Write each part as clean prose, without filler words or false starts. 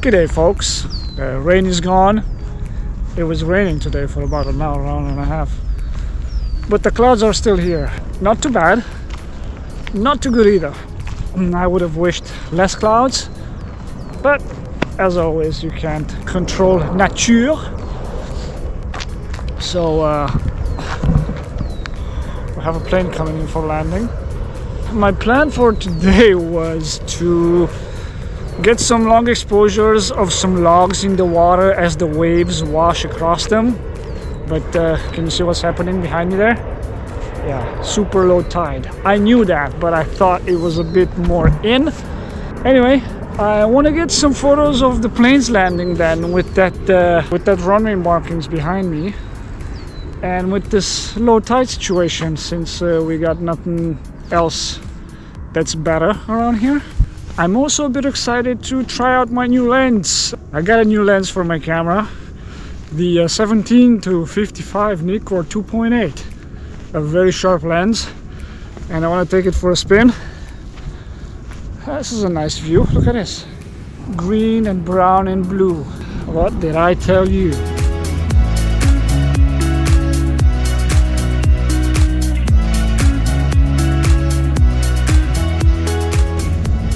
G'day folks, the rain is gone. It was raining today for about an hour and a half, but the clouds are still here. Not too bad, not too good either. I would have wished less clouds, but as always you can't control nature. So we have a plane coming in for landing. My plan for today was to get some long exposures of some logs in the water as the waves wash across them. But can you see what's happening behind me there? Yeah, super low tide. I knew that, but I thought it was a bit more in. Anyway, I want to get some photos of the planes landing then with that runway markings behind me, and with this low tide situation, since we got nothing else that's better around here. I'm also a bit excited to try out my new lens. I got a new lens for my camera, the 17 to 55 Nikkor 2.8, a very sharp lens, and I want to take it for a spin. This is a nice view. Look at this, green and brown and blue. What did I tell you?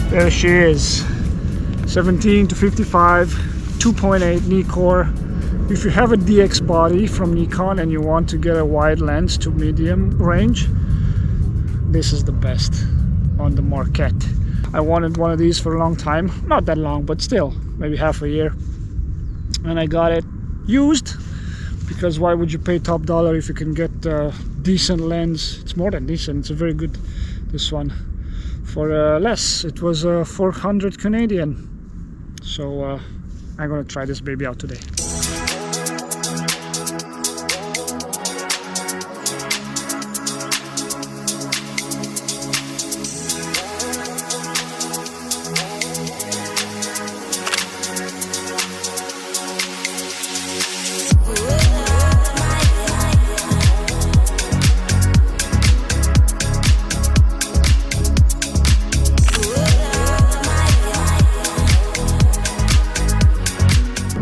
There she is, 17 to 55, 2.8 Nikkor. If you have a DX body from Nikon and you want to get a wide lens to medium range, this is the best on the market. I wanted one of these for a long time, not that long, but still, maybe half a year. And I got it used, because why would you pay top dollar if you can get a decent lens? It's more than decent, it's a very good, this one. For less, it was 400 Canadian. So I'm gonna try this baby out today.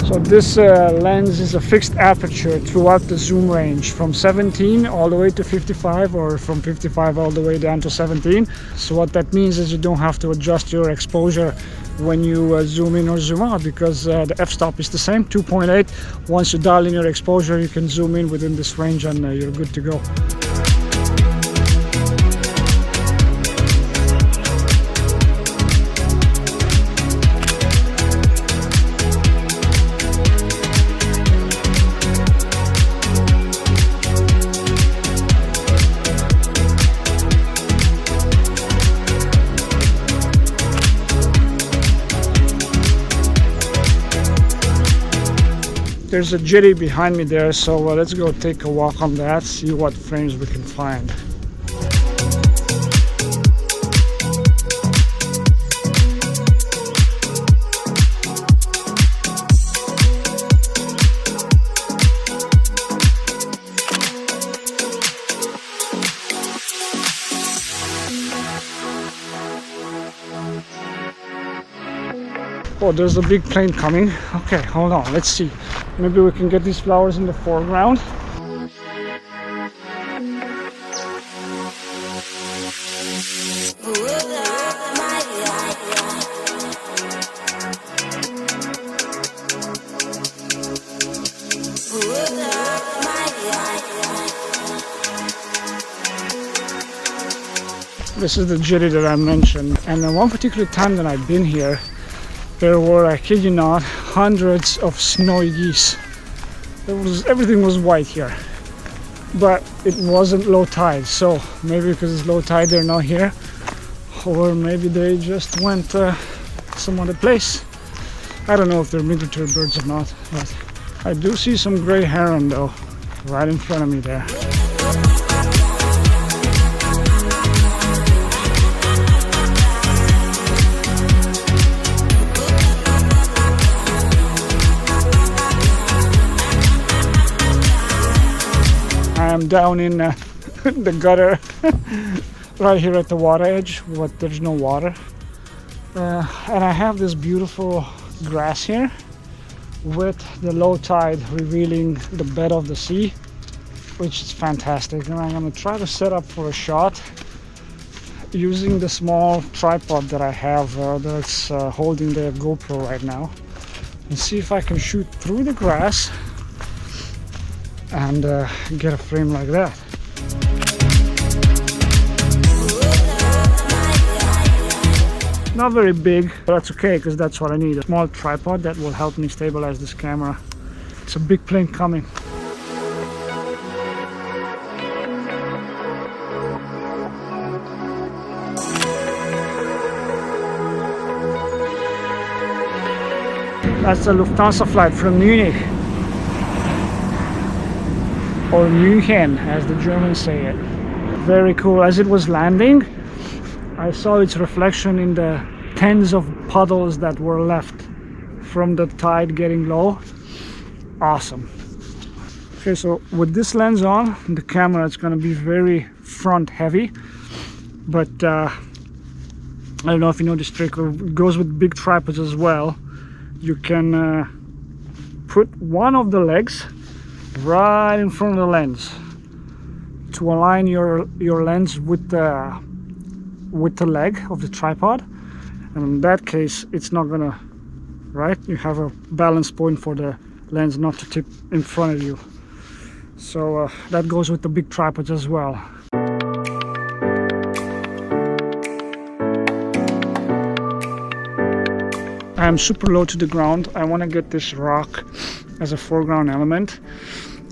So this lens is a fixed aperture throughout the zoom range, from 17 all the way to 55, or from 55 all the way down to 17. So what that means is you don't have to adjust your exposure when you zoom in or zoom out, because the f-stop is the same, 2.8. Once you dial in your exposure, you can zoom in within this range and you're good to go. There's a jetty behind me there, so let's go take a walk on that, see what frames we can find. Oh, there's a big plane coming. Okay, hold on, let's see. Maybe we can get these flowers in the foreground. This is the jetty that I mentioned, and at one particular time that I've been here, there were, I kid you not, hundreds of snowy geese. Everything was white here, but it wasn't low tide. So maybe because it's low tide they're not here, or maybe they just went some other place. I don't know if they're migratory birds or not, but I do see some gray heron though, right in front of me there. I'm down in the gutter right here at the water edge, but there's no water. And I have this beautiful grass here with the low tide revealing the bed of the sea, which is fantastic. And I'm going to try to set up for a shot using the small tripod that I have that's holding the GoPro right now, and see if I can shoot through the grass and get a frame like that. Not very big, but that's okay because that's what I need. A small tripod that will help me stabilize this camera. It's a big plane coming. That's the Lufthansa flight from Munich, or München as the Germans say it. Very cool. As it was landing, I saw its reflection in the tens of puddles that were left from the tide getting low. Awesome. Okay, so with this lens on, the camera is going to be very front heavy, but I don't know if you know this trick. It goes with big tripods as well. You can put one of the legs right in front of the lens to align your lens with the leg of the tripod, and in that case it's not gonna, right, you have a balance point for the lens not to tip in front of you. So that goes with the big tripods as well. I'm super low to the ground. I want to get this rock as a foreground element.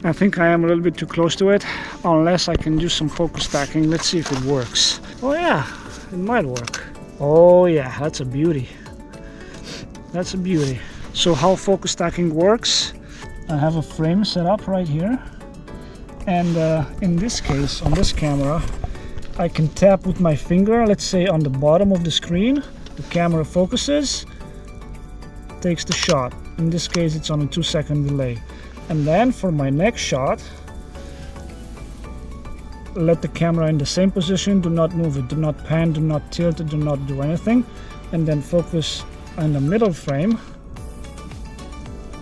I think I am a little bit too close to it, unless I can do some focus stacking. Let's see if it works. Oh yeah, it might work. Oh yeah, that's a beauty. That's a beauty. So how focus stacking works, I have a frame set up right here, and in this case, on this camera, I can tap with my finger, let's say on the bottom of the screen. The camera focuses, takes the shot. In this case it's on a 2-second delay, and then for my next shot, let the camera in the same position, do not move it, do not pan, do not tilt it, do not do anything, and then focus on the middle frame,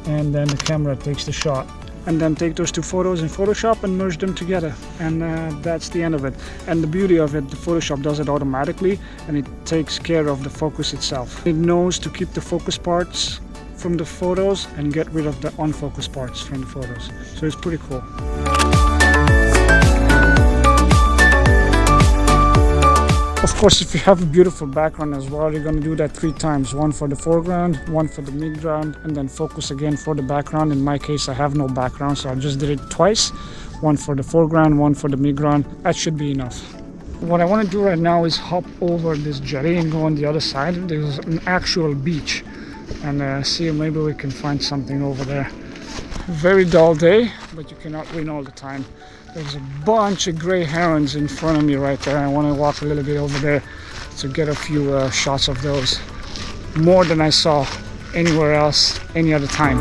and then the camera takes the shot. And then take those two photos in Photoshop and merge them together, and that's the end of it. And the beauty of it, the Photoshop does it automatically, and it takes care of the focus itself. It knows to keep the focus parts from the photos and get rid of the unfocused parts from the photos. So it's pretty cool. Of course, if you have a beautiful background as well, you're going to do that 3 times. One for the foreground, one for the midground, and then focus again for the background. In my case, I have no background, so I just did it twice. One for the foreground, one for the midground. That should be enough. What I want to do right now is hop over this jetty and go on the other side. There's an actual beach, and see if maybe we can find something over there. Very dull day, but you cannot win all the time. There's a bunch of gray herons in front of me right there. I want to walk a little bit over there to get a few shots of those. More than I saw anywhere else, any other time.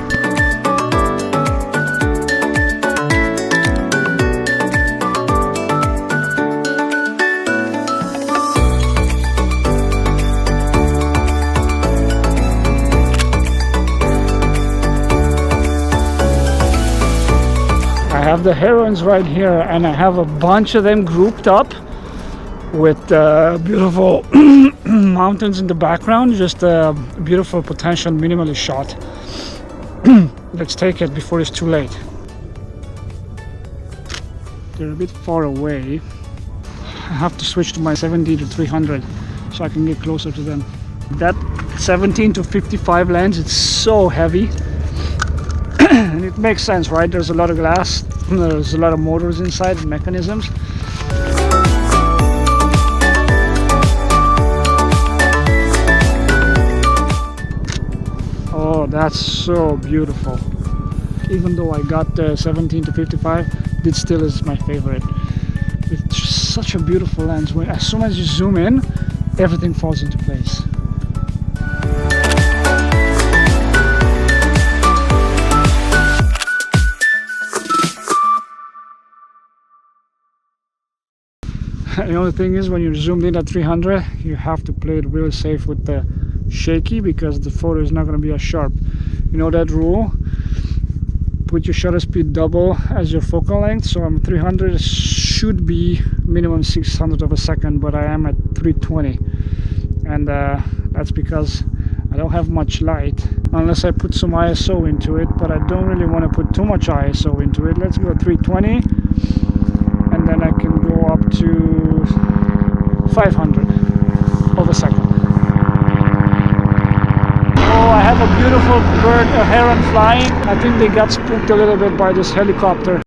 I have the herons right here, and I have a bunch of them grouped up with beautiful mountains in the background. Just a beautiful potential minimalist shot. Let's take it before it's too late. They're a bit far away. I have to switch to my 70 to 300 so I can get closer to them. That 17 to 55 lens, it's so heavy. And it makes sense, right? There's a lot of glass, there's a lot of motors inside and mechanisms. Oh, that's so beautiful. Even though I got the 17 to 55, it still is my favorite. It's just such a beautiful lens. As soon as you zoom in, everything falls into place. The only thing is, when you're zoomed in at 300, you have to play it really safe with the shaky because the photo is not going to be as sharp. You know that rule? Put your shutter speed double as your focal length. So I'm 300, it should be minimum 600 of a second, but I am at 320, and that's because I don't have much light unless I put some ISO into it, but I don't really want to put too much ISO into it. Let's go 320, and then I can go up to 500 of a second. Oh, I have a beautiful bird, a heron flying. I think they got spooked a little bit by this helicopter.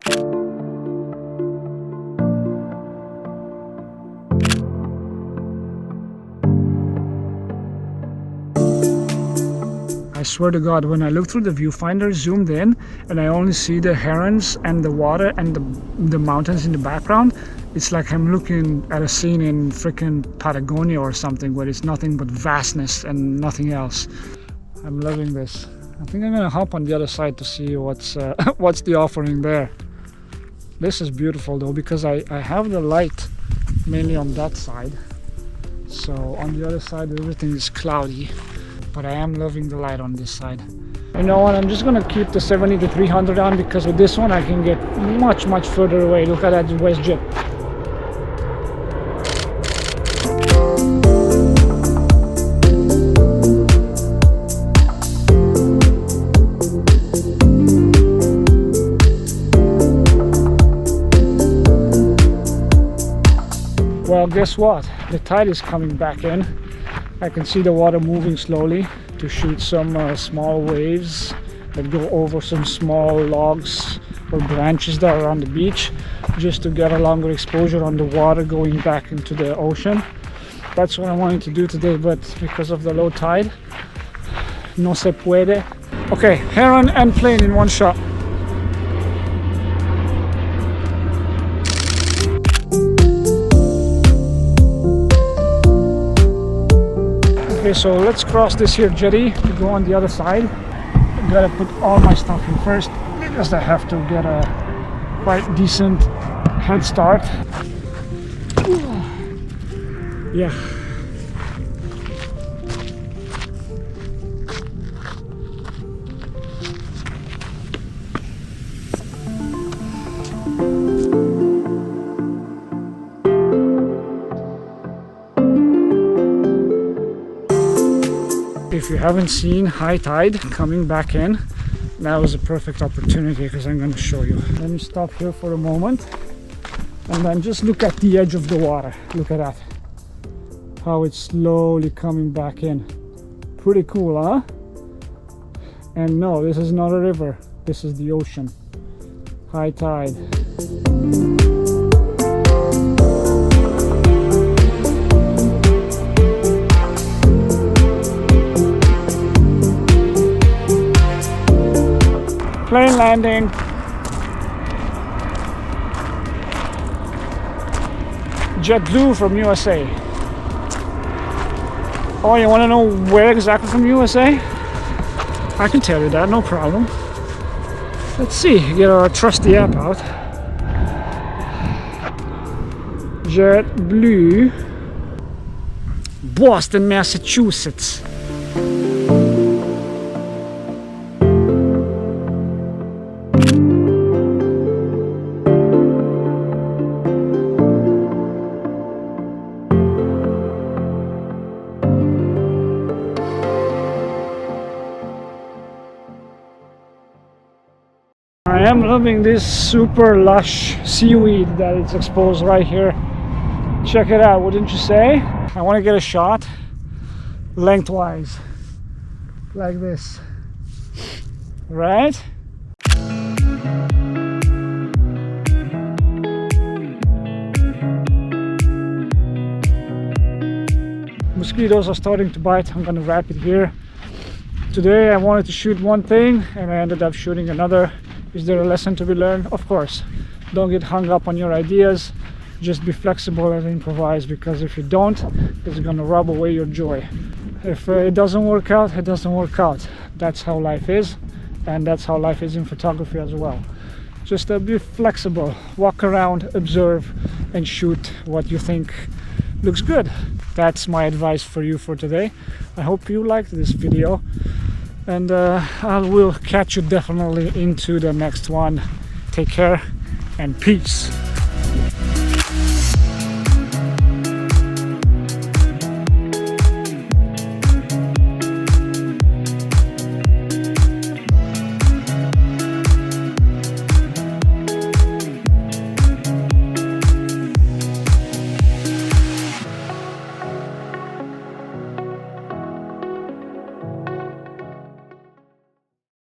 I swear to God, when I look through the viewfinder zoomed in and I only see the herons and the water and the mountains in the background, it's like I'm looking at a scene in freaking Patagonia or something where it's nothing but vastness and nothing else. I'm loving this. I think I'm gonna hop on the other side to see what's the offering there. This is beautiful though, because I have the light mainly on that side. So on the other side everything is cloudy, but I am loving the light on this side. You know what, I'm just gonna keep the 70 to 300 on, because with this one I can get much further away. Look at that WestJet. Well, guess what? The tide is coming back in. I can see the water moving slowly to shoot some small waves that go over some small logs or branches that are on the beach, just to get a longer exposure on the water going back into the ocean. That's what I wanted to do today, but because of the low tide, no se puede. Okay, heron and plane in one shot. Okay, so let's cross this here jetty to go on the other side. I gotta put all my stuff in first because I have to get a quite decent head start. Yeah. If you haven't seen high tide coming back in, that was a perfect opportunity, because I'm going to show you. Let me stop here for a moment and then just look at the edge of the water. Look at that, how it's slowly coming back in. Pretty cool, huh? And no, this is not a river, this is the ocean. High tide. Plane landing. JetBlue from USA. Oh, you want to know where exactly from USA? I can tell you that, no problem. Let's see, get our trusty app out. JetBlue, Boston, Massachusetts. I am loving this super lush seaweed that is exposed right here. Check it out, wouldn't you say? I want to get a shot lengthwise like this, right? Mosquitoes are starting to bite. I'm gonna wrap it here. Today I wanted to shoot one thing and I ended up shooting another. Is there a lesson to be learned? Of course. Don't get hung up on your ideas. Just be flexible and improvise, because if you don't, it's gonna rob away your joy. If it doesn't work out, it doesn't work out. That's how life is, and that's how life is in photography as well. Just be flexible, walk around, observe, and shoot what you think looks good. That's my advice for you for today. I hope you liked this video, and I will catch you definitely into the next one. Take care and peace.